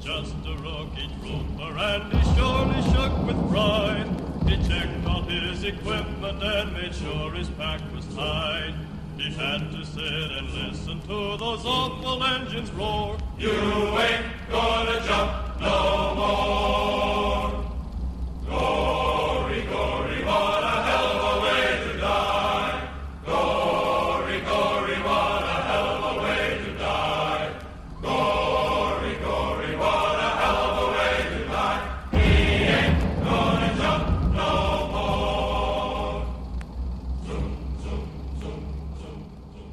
just a rookie trooper, and he surely shook with pride. He checked all his equipment and made sure his pack was tight. He had to sit and listen to those awful engines roar. You ain't gonna jump no more. Gory, gory, what a hell of a way to die. Gory, gory, what a hell of a way to die. Gory, gory, what a hell of a way to die. He ain't gonna jump no more. Zoom, zoom, zoom, zoom, zoom.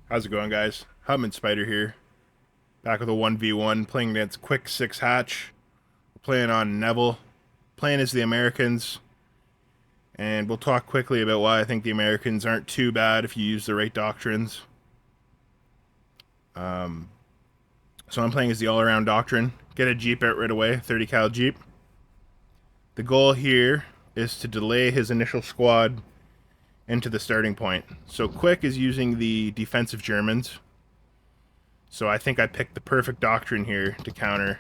How's it going, guys? Hubman Spider here. Back with a 1v1, playing against QuicksixHatch. We're playing on Nevel. Playing as the Americans. And we'll talk quickly about why I think the Americans aren't too bad if you use the right doctrines. So I'm playing as the all-around doctrine. Get a Jeep out right away, 30 cal Jeep. The goal here is to delay his initial squad into the starting point. So Quick is using the defensive Germans. So I think I picked the perfect doctrine here to counter.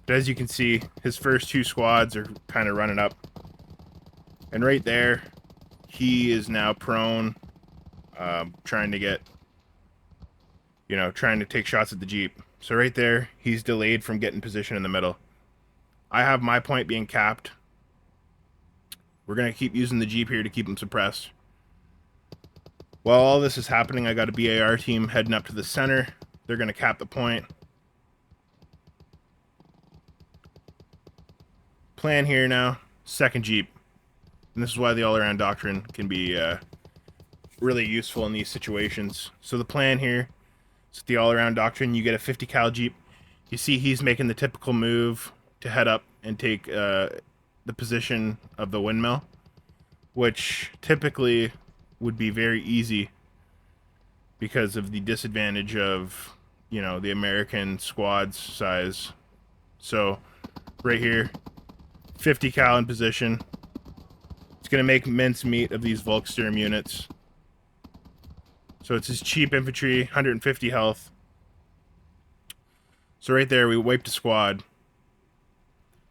But as you can see, his first two squads are kind of running up. And right there, he is now prone, trying to get, trying to take shots at the Jeep. So right there, he's delayed from getting position in the middle. I have my point being capped. We're going to keep using the Jeep here to keep him suppressed. While all this is happening, I got a BAR team heading up to the center. They're going to cap the point. Plan here now, second Jeep. And this is why the all-around doctrine can be really useful in these situations. So the plan here is the all-around doctrine. You get a 50 cal Jeep. You see he's making the typical move to head up and take the position of the windmill, which typically would be very easy because of the disadvantage of, the American squad's size. So right here, 50 cal in position. It's going to make mincemeat of these Volkssturm units. So it's his cheap infantry, 150 health. So right there, we wiped a squad.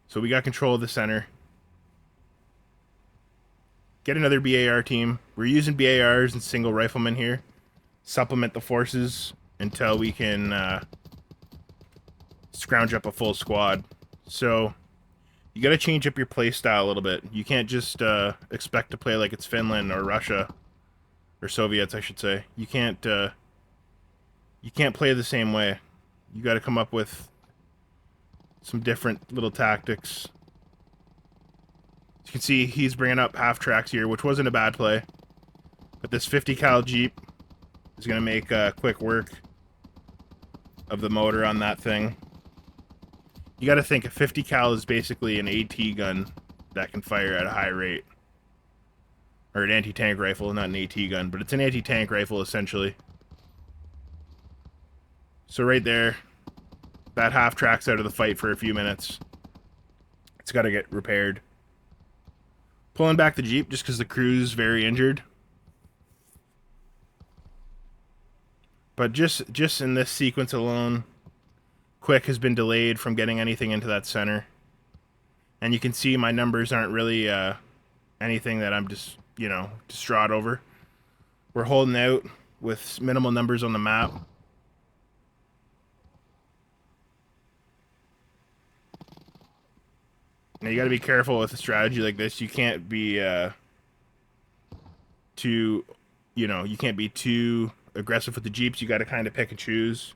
So we got control of the center. Get another BAR team. We're using BARs and single riflemen here. Supplement the forces until we can scrounge up a full squad. So you got to change up your play style a little bit. You can't just expect to play like it's Finland or Russia, or Soviets, I should say. You can't play the same way. You got to come up with some different little tactics. As you can see, he's bringing up half tracks here, which wasn't a bad play. But this 50 cal Jeep is going to make quick work of the motor on that thing. You got to think a 50 cal is basically an AT gun that can fire at a high rate. Or an anti-tank rifle, not an AT gun, but it's an anti-tank rifle essentially. So right there, that half track's out of the fight for a few minutes. It's got to get repaired. Pulling back the Jeep just because the crew's very injured. But just in this sequence alone, Quick has been delayed from getting anything into that center. And you can see my numbers aren't really anything that I'm just, distraught over. We're holding out with minimal numbers on the map. Now you got to be careful with a strategy like this. You can't be you can't be too aggressive with the Jeeps. You got to kind of pick and choose.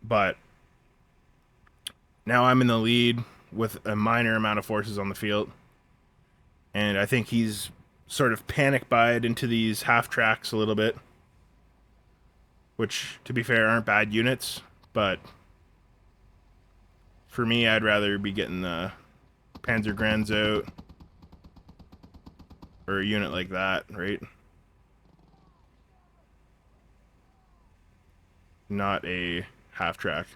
But now I'm in the lead with a minor amount of forces on the field. And I think he's sort of panic-buyed into these half tracks a little bit. Which, to be fair, aren't bad units. But for me, I'd rather be getting the Panzer Grands out. Or a unit like that, right? Not a half track.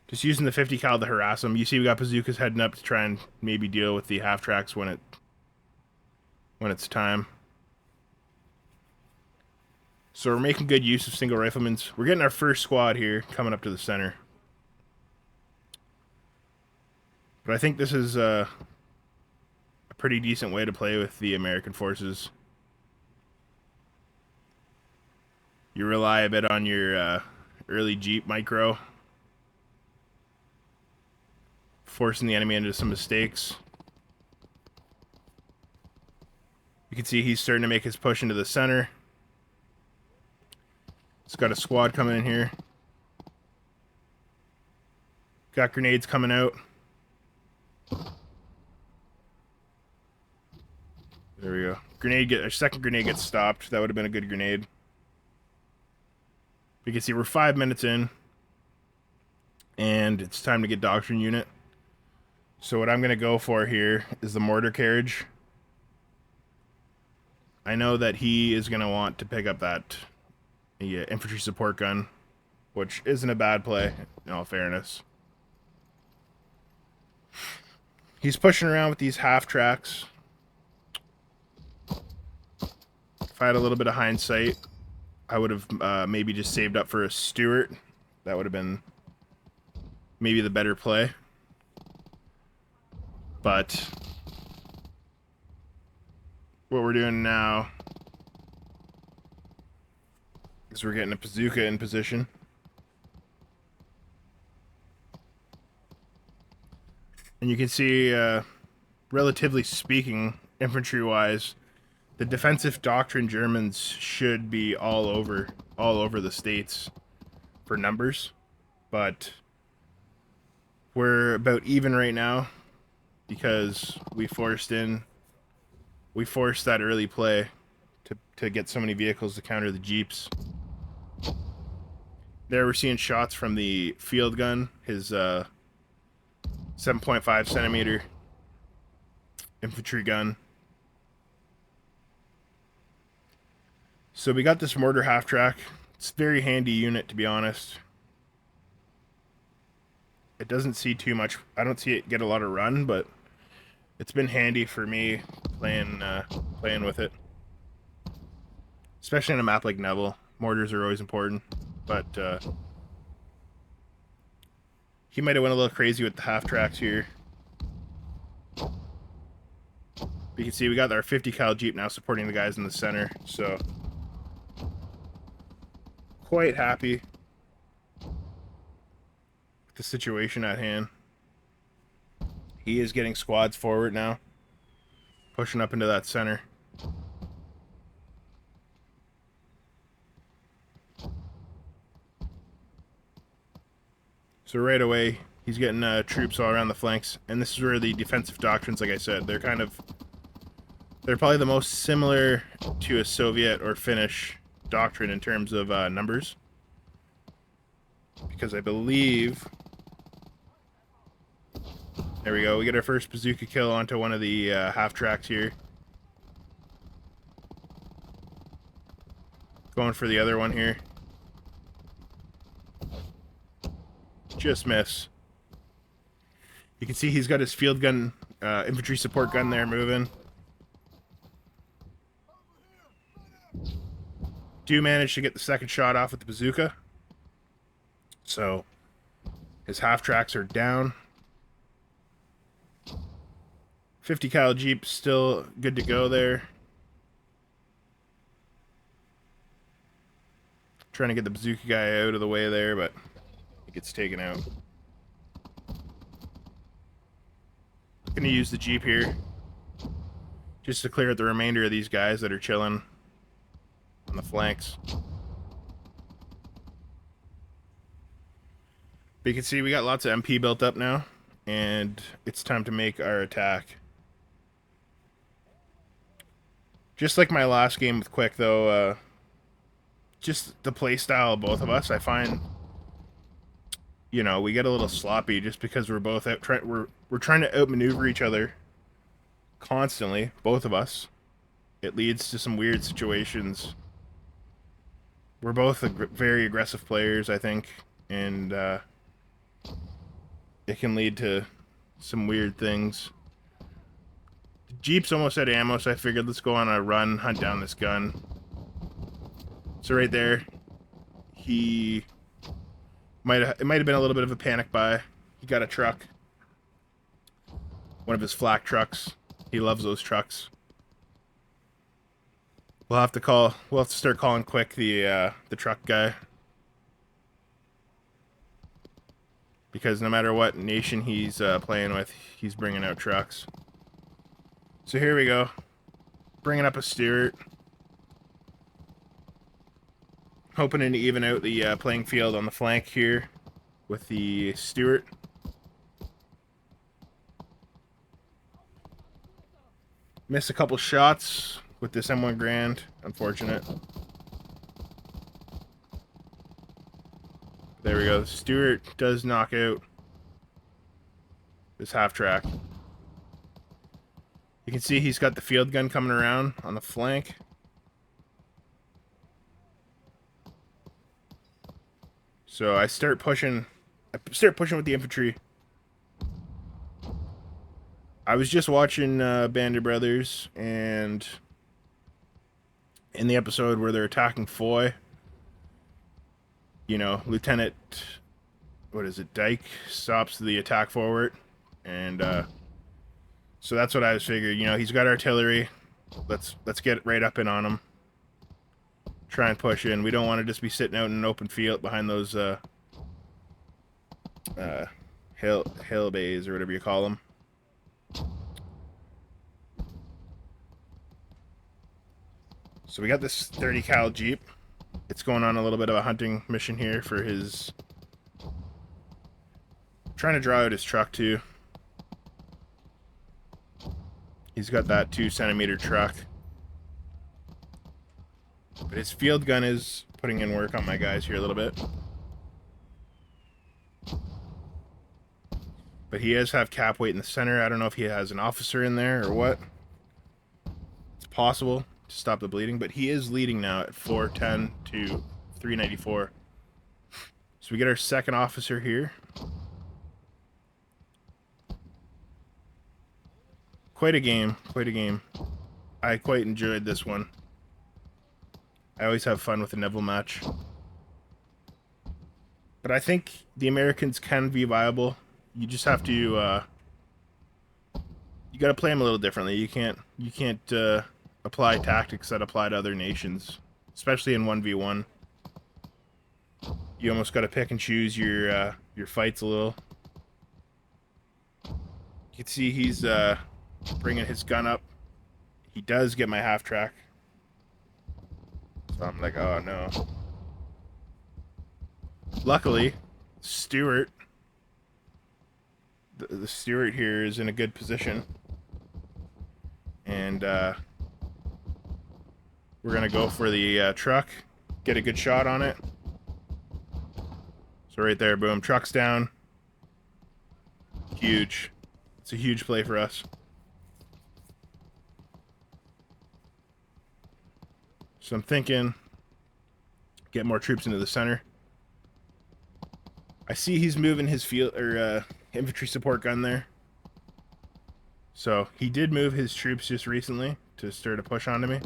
Just using the 50 cal to harass them. You see we got bazookas heading up to try and maybe deal with the half tracks when it's time. So we're making good use of single riflemen. We're getting our first squad here, coming up to the center. But I think this is a pretty decent way to play with the American forces. You rely a bit on your early Jeep micro, forcing the enemy into some mistakes. You can see he's starting to make his push into the center. He's got a squad coming in here. Got grenades coming out. There we go. Our second grenade gets stopped. That would have been a good grenade. You can see we're 5 minutes in. And it's time to get Doctrine Unit. So what I'm going to go for here is the mortar carriage. I know that he is going to want to pick up that infantry support gun, which isn't a bad play, in all fairness. He's pushing around with these half tracks. If I had a little bit of hindsight, I would have maybe just saved up for a Stuart. That would have been maybe the better play. But what we're doing now is we're getting a bazooka in position. And you can see, relatively speaking, infantry-wise, the defensive doctrine Germans should be all over the States for numbers. But we're about even right now because we forced that early play to get so many vehicles to counter the Jeeps. There we're seeing shots from the field gun, his 7.5 centimeter infantry gun. So we got this mortar half track. It's a very handy unit, to be honest. It doesn't see too much. I don't see it get a lot of run, but it's been handy for me playing with it. Especially on a map like Nevel. Mortars are always important, but he might have went a little crazy with the half tracks here. You can see we got our 50 cal Jeep now supporting the guys in the center, so quite happy with the situation at hand. He is getting squads forward now, pushing up into that center. So right away, he's getting troops all around the flanks, and this is where the defensive doctrines, like I said, they're probably the most similar to a Soviet or Finnish doctrine in terms of numbers, because I believe, there we go, we get our first bazooka kill onto one of the half tracks here. Going for the other one here. Just miss. You can see he's got his field gun, infantry support gun there moving. Do manage to get the second shot off with the bazooka. So his half tracks are down. 50 cal Jeep still good to go there. Trying to get the bazooka guy out of the way there, but he gets taken out. Gonna use the Jeep here just to clear out the remainder of these guys that are chilling on the flanks. But you can see we got lots of MP built up now, and it's time to make our attack. Just like my last game with Quick, though, just the play style of both of us, I find, you know, we get a little sloppy just because we're both out we're trying to outmaneuver each other constantly, both of us. It leads to some weird situations. We're both very aggressive players, I think, and it can lead to some weird things. The Jeep's almost out of ammo, so I figured let's go on a run, hunt down this gun. So right there, it might have been a little bit of a panic buy. He got a truck, one of his flak trucks. He loves those trucks. We'll have to start calling Quick the truck guy, because no matter what nation he's playing with, he's bringing out trucks. So here we go, bringing up a Stewart, hoping to even out the playing field on the flank here with the Stewart. Missed a couple shots with this M1 Grand, unfortunate. There we go. The Stewart does knock out this half track. You can see he's got the field gun coming around on the flank. So I start pushing with the infantry. I was just watching Band of Brothers, and in the episode where they're attacking Foy, you know, Lieutenant, what is it, Dyke stops the attack forward, and so that's what I was figuring. You know, he's got artillery. Let's get right up in on him. Try and push in. We don't want to just be sitting out in an open field behind those hill bays or whatever you call them. So we got this 30 cal Jeep. It's going on a little bit of a hunting mission here for his... Trying to draw out his truck too. He's got that 2-centimeter truck. But his field gun is putting in work on my guys here a little bit. But he does have cap weight in the center. I don't know if he has an officer in there or what. It's possible to stop the bleeding, but he is leading now at 410 to 394. So we get our second officer here. Quite a game, quite a game. I quite enjoyed this one. I always have fun with a Nevel match. But I think the Americans can be viable. You just have to you got to play them a little differently. You can't apply tactics that apply to other nations, especially in 1v1. You almost got to pick and choose your fights a little. You can see he's bringing his gun up. He does get my half track. So I'm like, oh no. Luckily, Stewart, the Stewart here is in a good position. And we're going to go for the truck, get a good shot on it. So right there, boom, truck's down. Huge. It's a huge play for us. So I'm thinking, get more troops into the center. I see he's moving his infantry support gun there. So he did move his troops just recently to start a push onto me.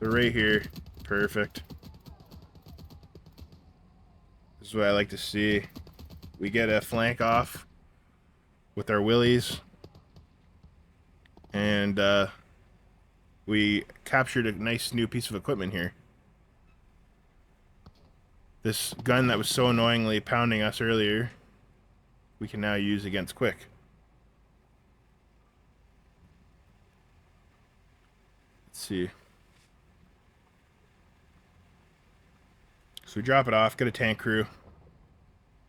So right here, perfect. This is what I like to see. We get a flank off with our willies, and we captured a nice new piece of equipment here. This gun that was so annoyingly pounding us earlier, we can now use against Quick. Let's see. So we drop it off, get a tank crew.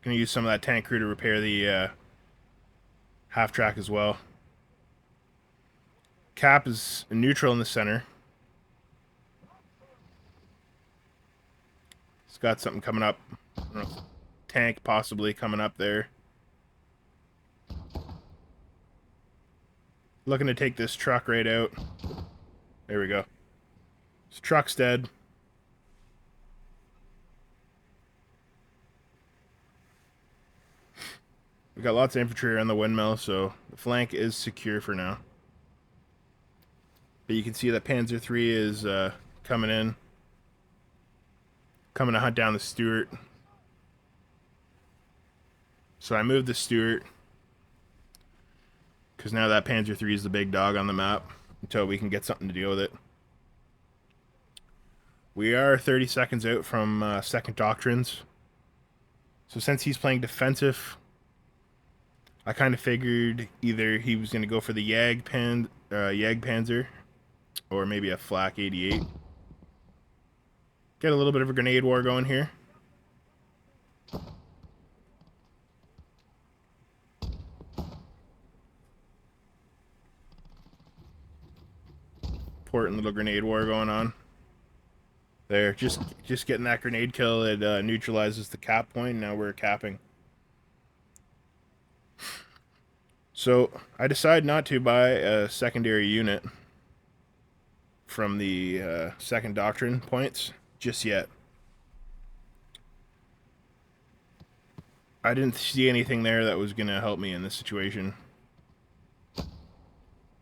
Gonna use some of that tank crew to repair the half track as well. Cap is neutral in the center. It's got something coming up. I don't know, tank possibly coming up there. Looking to take this truck right out. There we go. This truck's dead. We got lots of infantry around the windmill, so the flank is secure for now. But you can see that Panzer III is coming in. coming to hunt down the Stuart. So I moved the Stuart because now that Panzer III is the big dog on the map until we can get something to deal with it. We are 30 seconds out from second doctrines. So since he's playing defensive, I kind of figured either he was going to go for the Panzer or maybe a Flak 88. Get a little bit of a grenade war going here. Important little grenade war going on. There, just getting that grenade kill, it neutralizes the cap point. Now we're capping. So I decided not to buy a secondary unit from the second doctrine points just yet. I didn't see anything there that was going to help me in this situation.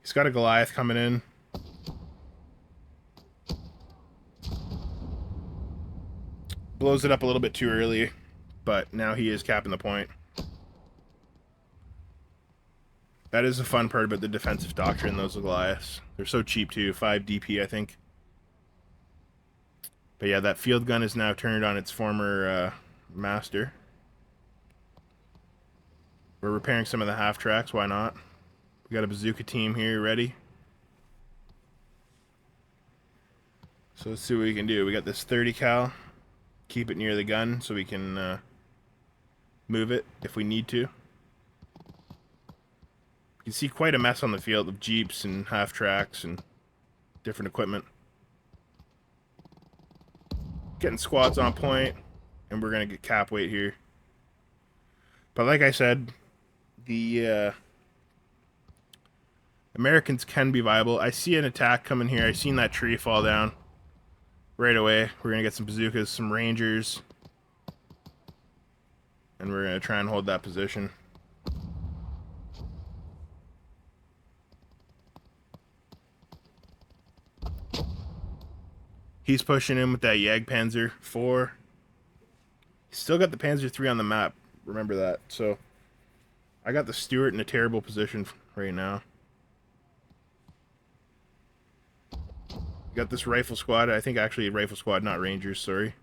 He's got a Goliath coming in. Blows it up a little bit too early, but now he is capping the point. That is the fun part about the defensive doctrine, those Goliaths. They're so cheap too, 5 DP I think. But yeah, that field gun is now turned on its former master. We're repairing some of the half tracks, why not? We got a bazooka team here ready. So let's see what we can do. We got this 30 cal. Keep it near the gun so we can move it if we need to. You can see quite a mess on the field of jeeps and half tracks and different equipment. Getting squads on point, and we're gonna get cap weight here. But like I said, the Americans can be viable. I see an attack coming here. I seen that tree fall down. Right away, we're gonna get some bazookas, some rangers, and we're gonna try and hold that position. He's pushing in with that Panzer IV. He's still got the Panzer III on the map. Remember that. So I got the Stuart in a terrible position right now. Got this rifle squad. I think actually a rifle squad, not rangers, sorry.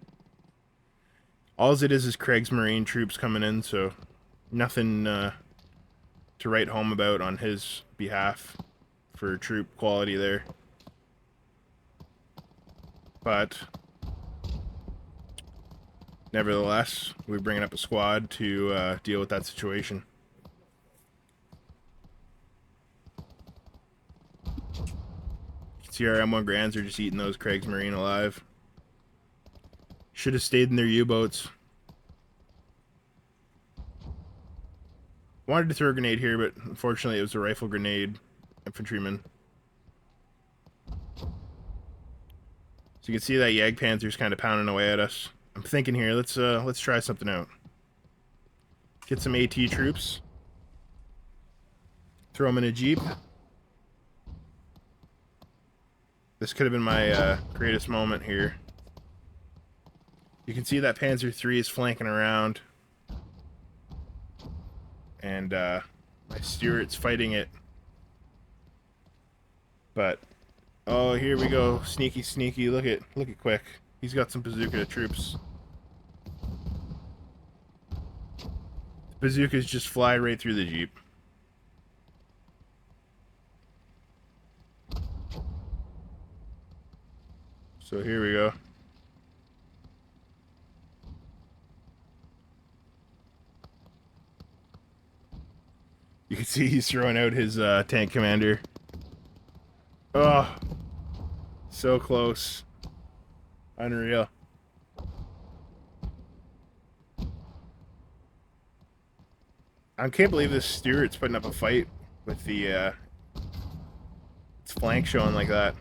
All it is Craig's Marine troops coming in, so nothing to write home about on his behalf for troop quality there. But nevertheless, we're bringing up a squad to deal with that situation. See our M1 Grands are just eating those Craig's Marine alive. Should have stayed in their U-boats. Wanted to throw a grenade here, but unfortunately it was a rifle grenade infantryman. So you can see that Panzer's kind of pounding away at us. I'm thinking here, let's try something out. Get some AT troops. Throw them in a jeep. This could have been my greatest moment here. You can see that Panzer III is flanking around. And my Stuart's fighting it. But, oh, here we go. Sneaky, sneaky. Look at Quick. He's got some bazooka troops. The bazookas just fly right through the jeep. So here we go. You can see he's throwing out his tank commander. Oh, so close. Unreal. I can't believe this Stuart's putting up a fight with the its flank showing like that.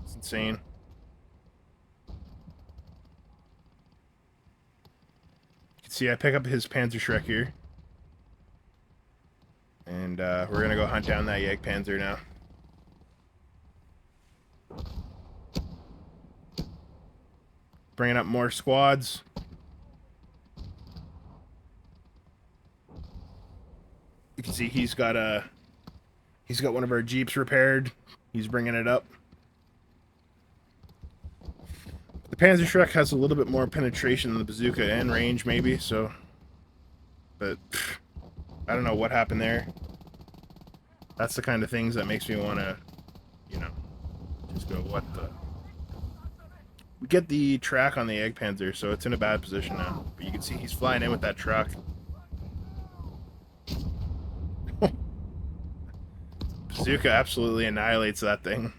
It's insane. See, I pick up his Panzer Shrek here. And we're gonna go hunt down that Panzer now. bringing up more squads. You can see he's got one of our Jeeps repaired. He's bringing it up. The Panzerschreck has a little bit more penetration than the bazooka and range, maybe, so... But, I don't know what happened there. That's the kind of things that makes me want to, you know, just go, what the... We get the track on the Egg Panzer, so it's in a bad position now. But you can see he's flying in with that truck. Bazooka absolutely annihilates that thing.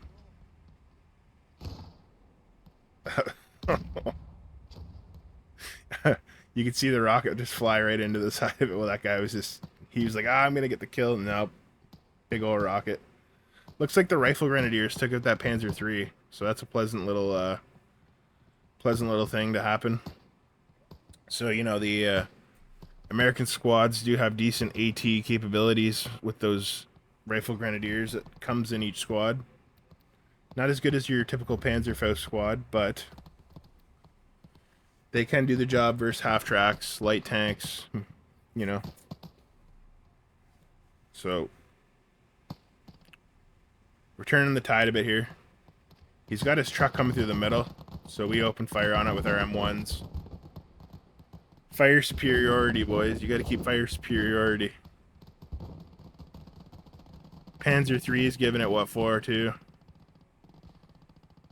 You can see the rocket just fly right into the side of it. Well, that guy was just... He was like, I'm going to get the kill. No. Big old rocket. Looks like the Rifle Grenadiers took out that Panzer III. So that's a pleasant little thing to happen. So, you know, the American squads do have decent AT capabilities with those Rifle Grenadiers that comes in each squad. Not as good as your typical Panzerfaust squad, but they can do the job versus half-tracks, light tanks, you know. So, we're turning the tide a bit here. He's got his truck coming through the middle, so we open fire on it with our M1s. Fire superiority, boys. You gotta keep fire superiority. Panzer III is giving it, what, 4 too?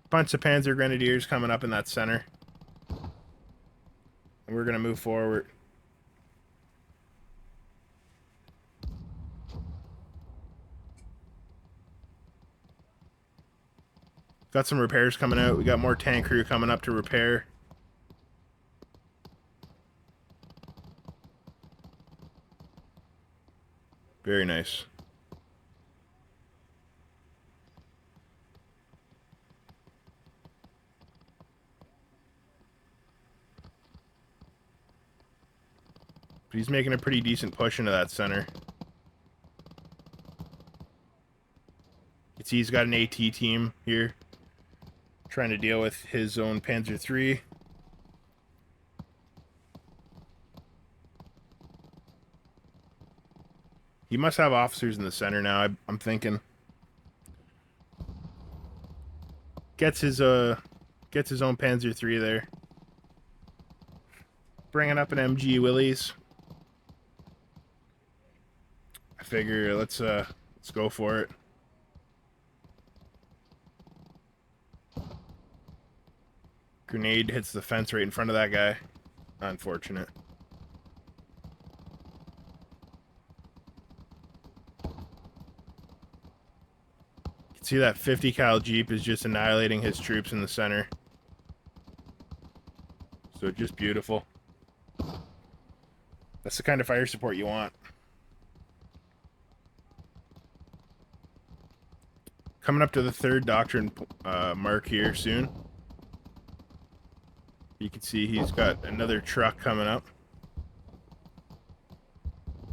Bunch of Panzer Grenadiers coming up in that center. And we're gonna move forward. Got some repairs coming out. We got more tank crew coming up to repair. Very nice. But he's making a pretty decent push into that center. You can see he's got an AT team here, trying to deal with his own Panzer III. He must have officers in the center now, I'm thinking. Gets his own Panzer III there. Bringing up an MG Willys. I figure let's go for it. Grenade hits the fence right in front of that guy. Unfortunate. You can see that 50 cal Jeep is just annihilating his troops in the center. So just beautiful. That's the kind of fire support you want. Coming up to the 3rd Doctrine mark here soon. You can see he's got another truck coming up.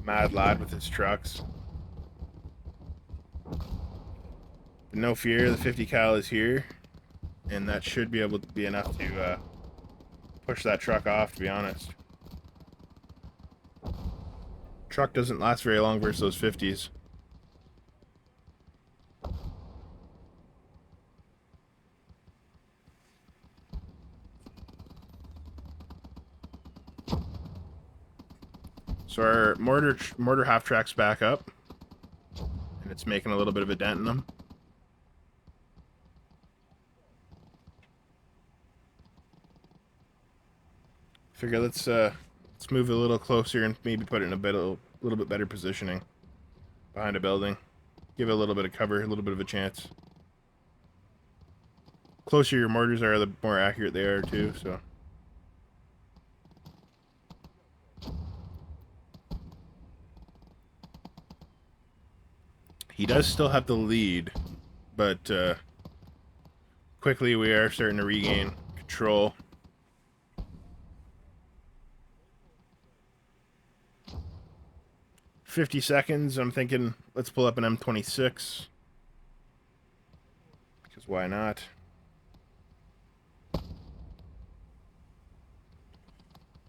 Mad lad with his trucks. But no fear, the 50 cal is here. And that should be able to be enough to push that truck off, to be honest. Truck doesn't last very long versus those 50s. So our mortar half-track's back up, and it's making a little bit of a dent in them. Figure let's move a little closer and maybe put it in a little bit better positioning behind a building. Give it a little bit of cover, a little bit of a chance. Closer your mortars are, the more accurate they are too. So. He does still have the lead, but quickly we are starting to regain control. "50 seconds, I'm thinking let's pull up an M26. Because why not?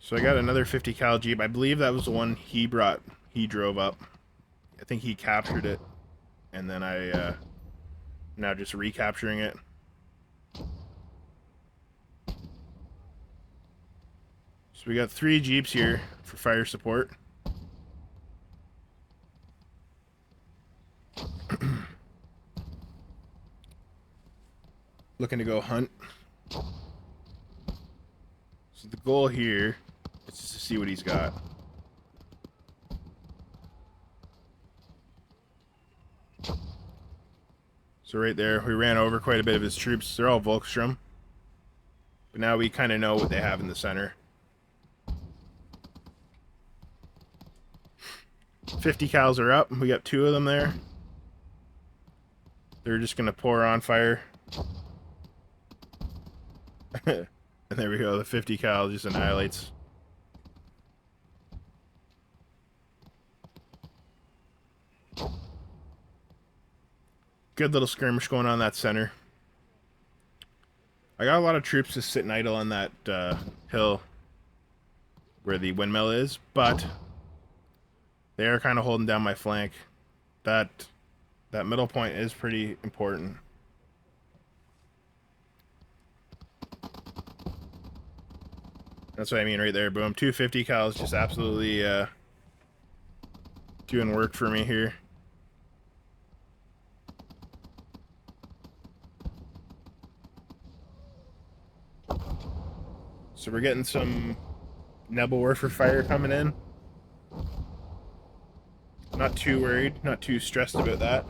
So I got another 50 cal Jeep. I believe that was the one he drove up. I think he captured it, and then I now just recapturing it. So we got 3 Jeeps here for fire support. Looking to go hunt. So the goal here is just to see what he's got. So right there, we ran over quite a bit of his troops. They're all Volkstrom. But now we kind of know what they have in the center. 50 cals are up. We got 2 of them there. They're just going to pour on fire. And there we go. The 50 cal just annihilates. Good little skirmish going on that center. I got a lot of troops just sitting idle on that hill where the windmill is, but they are kind of holding down my flank. That middle point is pretty important. That's what I mean right there. Boom. 250 cal is just absolutely doing work for me here. So we're getting some Nevel warfare fire coming in. Not too worried, not too stressed about that.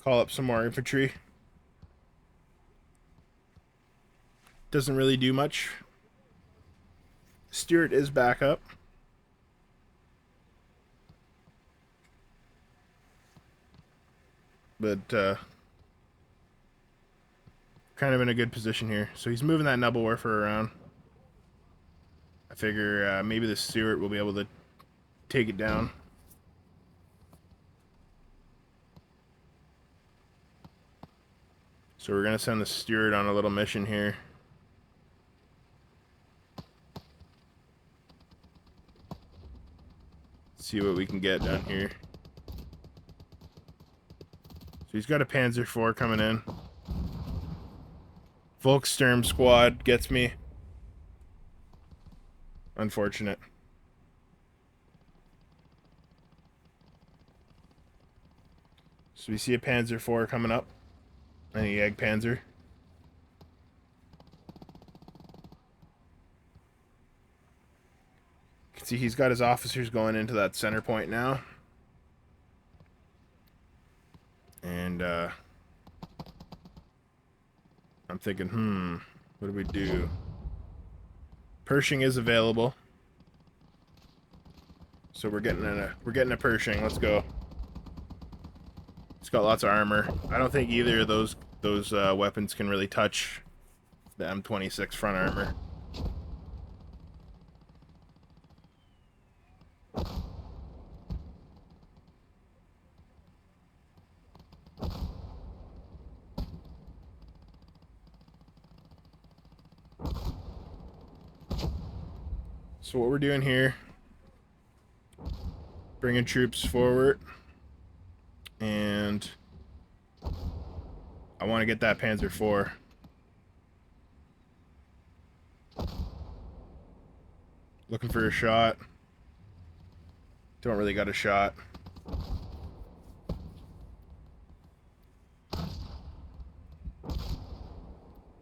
Call up some more infantry. Doesn't really do much. Stuart is back up. But kind of in a good position here. So he's moving that Nevel warfare around. I figure maybe the Stuart will be able to take it down. So we're going to send the Stuart on a little mission here. See what we can get down here. So he's got a Panzer IV coming in. Volkssturm squad gets me. Unfortunate. So we see a Panzer IV coming up. And a Jagdpanzer. You can see he's got his officers going into that center point now. And I'm thinking, what do we do? Pershing is available. So we're getting a Pershing. Let's go. It's got lots of armor. I don't think either of those weapons can really touch the M26 front armor. So what we're doing here, bringing troops forward, and I want to get that Panzer IV. Looking for a shot. Don't really got a shot.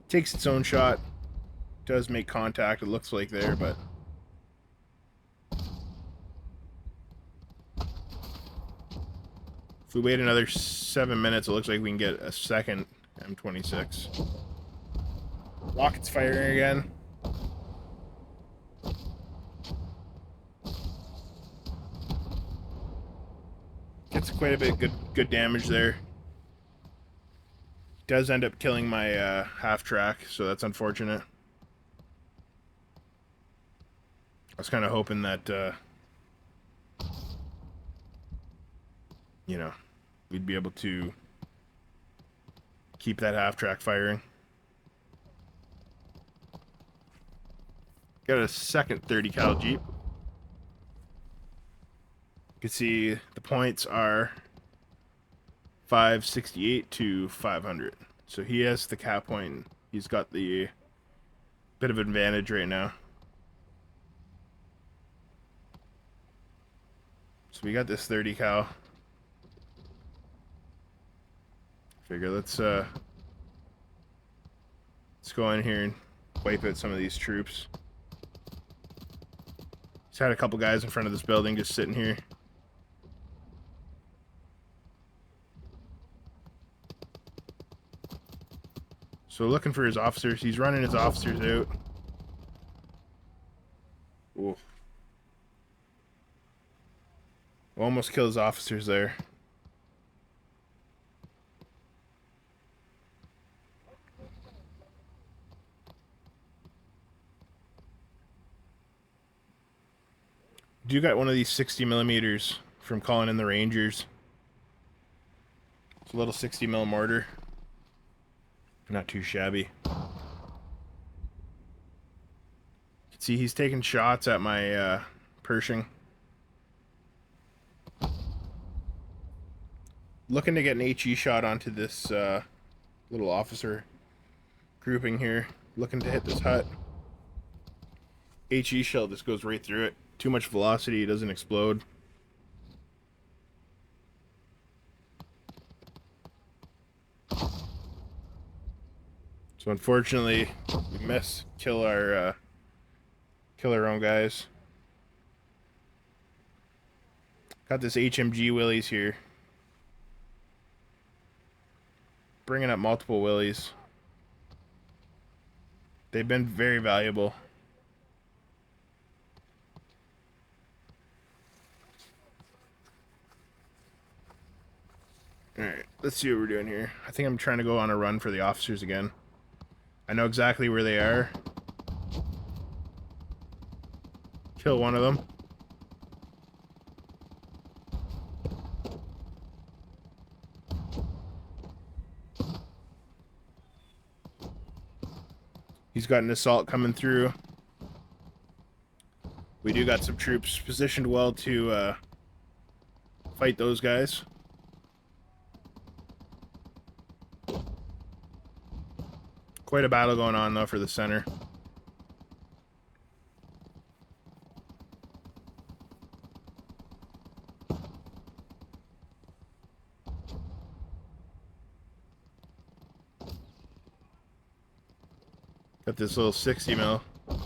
Takes its own shot. Does make contact, it looks like there, but if we wait another 7 minutes, it looks like we can get a second M26. Rockets firing again. Gets quite a bit good damage there. Does end up killing my half track, so that's unfortunate. I was kind of hoping that you know, we'd be able to keep that half track firing. Got a second 30 cal Jeep. You can see the points are 568 to 500. So he has the cap point. He's got the bit of advantage right now. So we got this 30 cal. Figure let's go in here and wipe out some of these troops. He's had a couple guys in front of this building just sitting here. So looking for his officers. He's running his officers out. Ooh. Almost kill his officers there. Do got one of these 60 millimeters from calling in the Rangers. It's a little 60 mil mortar. Not too shabby. See, he's taking shots at my Pershing. Looking to get an HE shot onto this little officer grouping here. Looking to hit this hut. HE shell just goes right through it. Too much velocity, it doesn't explode. So unfortunately, we miss kill our own guys. Got this HMG Willies here. Bringing up multiple Willies. They've been very valuable. Alright, let's see what we're doing here. I think I'm trying to go on a run for the officers again. I know exactly where they are. Kill one of them. He's got an assault coming through. We do got some troops positioned well to fight those guys. Quite a battle going on though for the center. Got this little 60 mil. You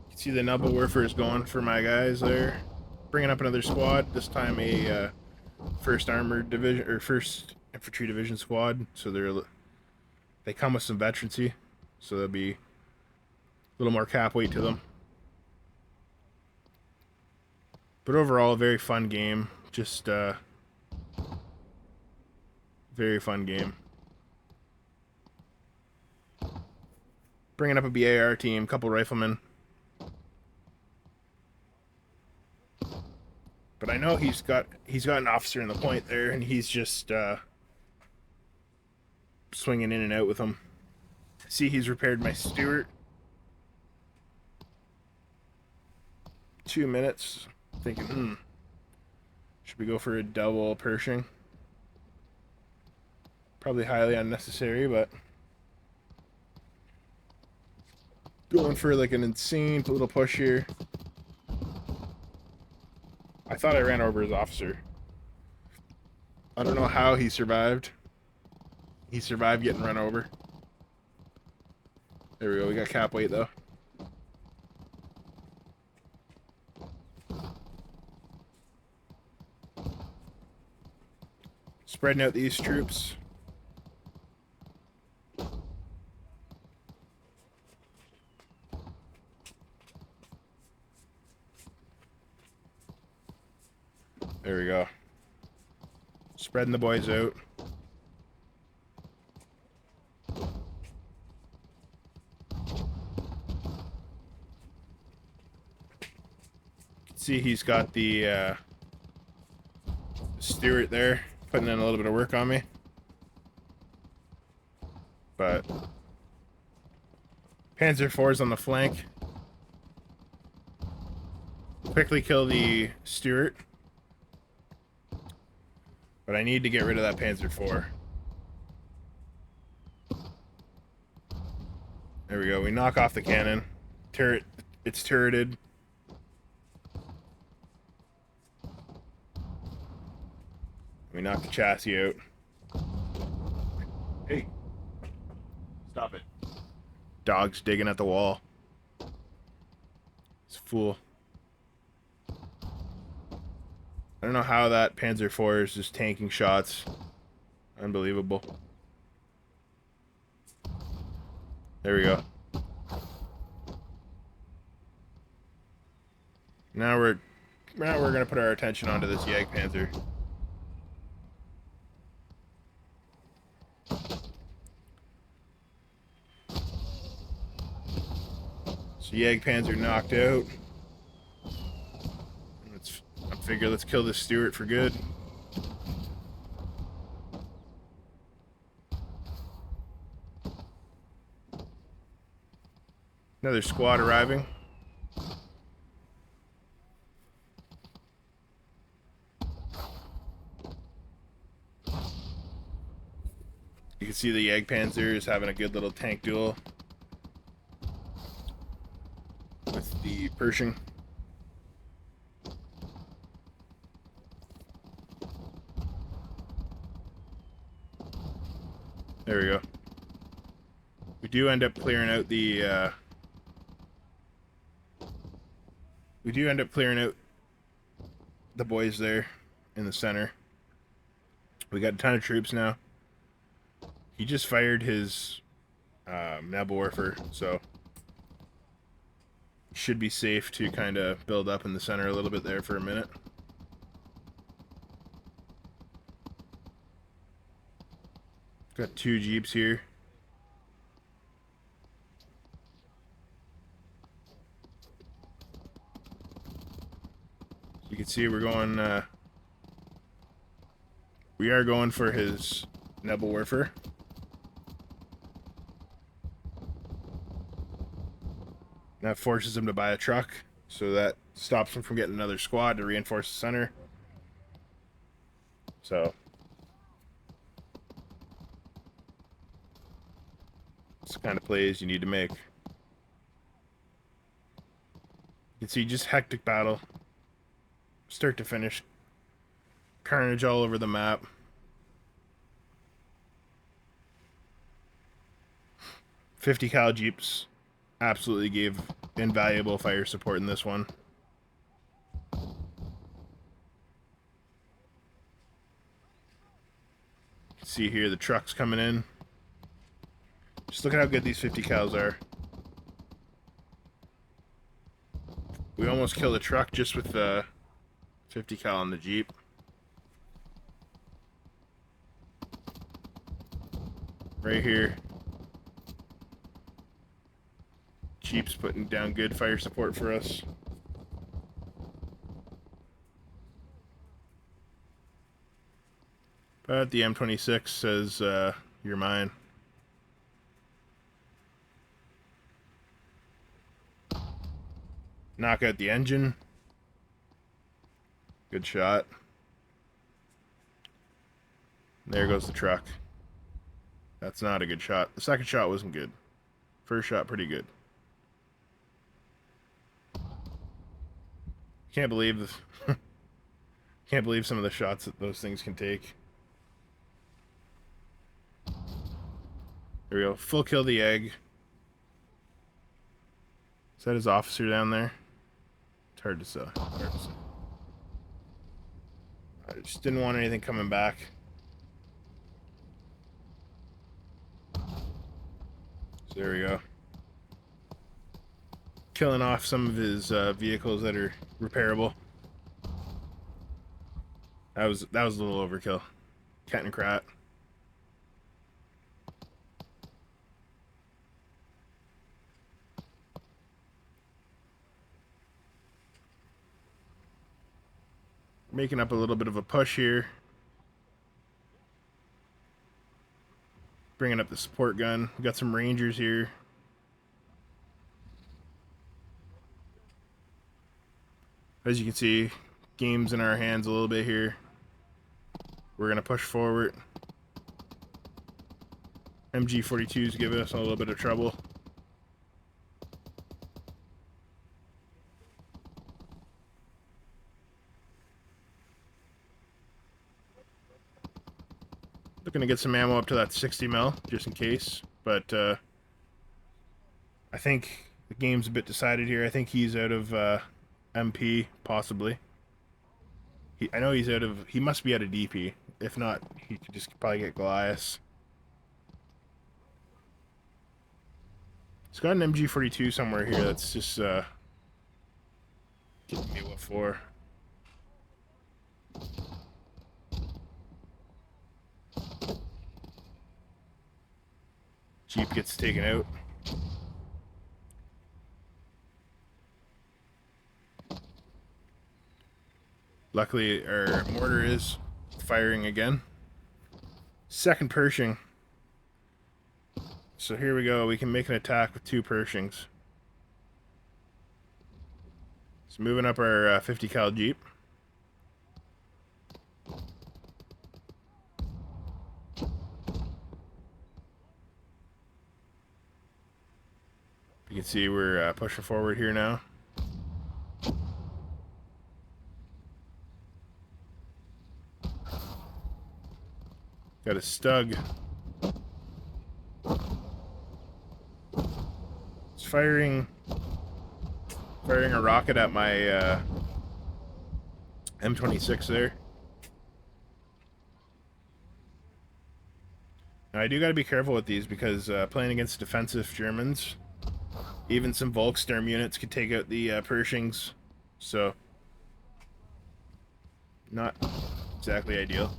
can see the Nevel Warfare is going for my guys there. Bringing up another squad. This time a first armored division or first infantry division squad. So they come with some veterancy. So there'll be a little more cap weight to them. But overall, a very fun game. Just very fun game. Bringing up a BAR team, couple riflemen. But I know he's got an officer in the point there, and he's just swinging in and out with them. See, he's repaired my Stewart. 2 minutes. Thinking, should we go for a double Pershing? Probably highly unnecessary, but going for like an insane little push here. I thought I ran over his officer. I don't know how he survived. He survived getting run over. There we go, we got cap weight though. Spreading out these troops. There we go. Spreading the boys out. See, he's got the Stewart there, putting in a little bit of work on me. But Panzer IV's on the flank. Quickly kill the Stuart. But I need to get rid of that Panzer IV. There we go. We knock off the cannon. Turret. It's turreted. We knock the chassis out. Hey. Stop it. Dog's digging at the wall. It's a fool. I don't know how that Panzer IV is just tanking shots. Unbelievable. There we go. Now we're gonna put our attention onto this Jagdpanzer. So Jagdpanzer knocked out. I figure let's kill this Stuart for good. Another squad arriving. You can see the Jagdpanzer is having a good little tank duel with the Pershing. There we go. We do end up clearing out the boys there in the center. We got a ton of troops now. He just fired his Nevel, so should be safe to kind of build up in the center a little bit there for a minute. Got 2 jeeps here. You can see we're going. We are going for his Nevel. That forces him to buy a truck, so that stops him from getting another squad to reinforce the center. So it's the kind of plays you need to make. You can see just hectic battle, start to finish. Carnage all over the map. .50 cal jeeps absolutely gave invaluable fire support in this one. You can see here the trucks coming in. Just look at how good these 50 cals are. We almost killed a truck just with the 50 cal on the jeep. Right here. Jeep's putting down good fire support for us. But the M26 says, you're mine. Knock out the engine. Good shot. There goes the truck. That's not a good shot. The second shot wasn't good. First shot, pretty good. Can't believe can't believe some of the shots that those things can take. There we go. Full kill the egg. Is that his officer down there? It's hard to say. I just didn't want anything coming back. So there we go. Killing off some of his vehicles that are repairable. That was a little overkill. Cat and Krat. Making up a little bit of a push here. Bringing up the support gun. We got some Rangers here. As you can see, game's in our hands a little bit here. We're going to push forward. MG42's giving us a little bit of trouble. Looking to get some ammo up to that 60 mil, just in case. But I think the game's a bit decided here. I think he's out of MP, possibly. I know he's out of... He must be out of DP. If not, he could just probably get Goliath. He's got an MG42 somewhere here that's just giving me what for. Jeep gets taken out. Luckily, our mortar is firing again. Second Pershing. So here we go. We can make an attack with 2 Pershings. So moving up our 50 cal Jeep. You can see we're pushing forward here now. Got a Stug. It's firing a rocket at my M26 there. Now I do got to be careful with these because playing against defensive Germans, even some Volkssturm units could take out the Pershings, so not exactly ideal.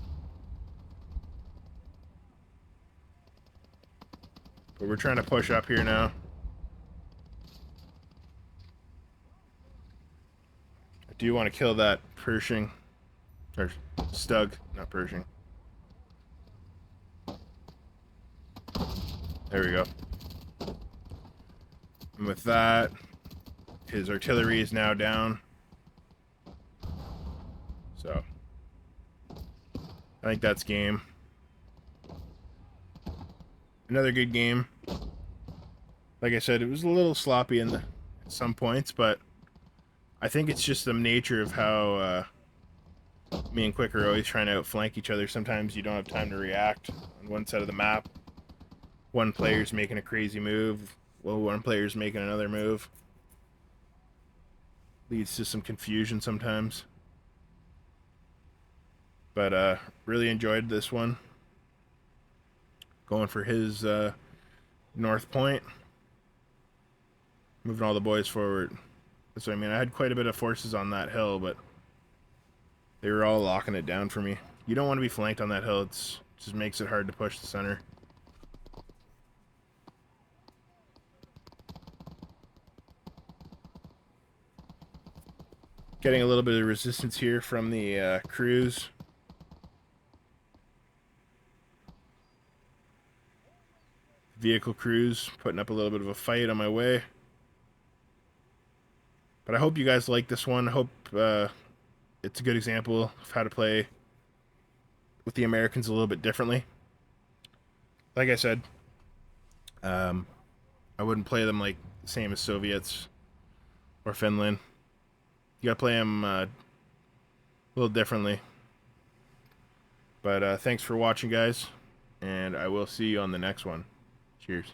But we're trying to push up here now. I do want to kill that Pershing, or Stug, not Pershing. There we go. And with that, his artillery is now down. So, I think that's game. Another good game. Like I said, it was a little sloppy at some points, but I think it's just the nature of how me and Quick are always trying to outflank each other. Sometimes you don't have time to react on one side of the map. One player's making a crazy move, while one player's making another move. Leads to some confusion sometimes. But really enjoyed this one. Going for his north point. Moving all the boys forward. So I mean, I had quite a bit of forces on that hill, but they were all locking it down for me. You don't want to be flanked on that hill. It just makes it hard to push the center. Getting a little bit of resistance here from the crews. Vehicle crews putting up a little bit of a fight on my way. But I hope you guys like this one. I hope it's a good example of how to play with the Americans a little bit differently. Like I said, I wouldn't play them like the same as Soviets or Finland. You gotta play them a little differently. But thanks for watching, guys, and I will see you on the next one. Cheers.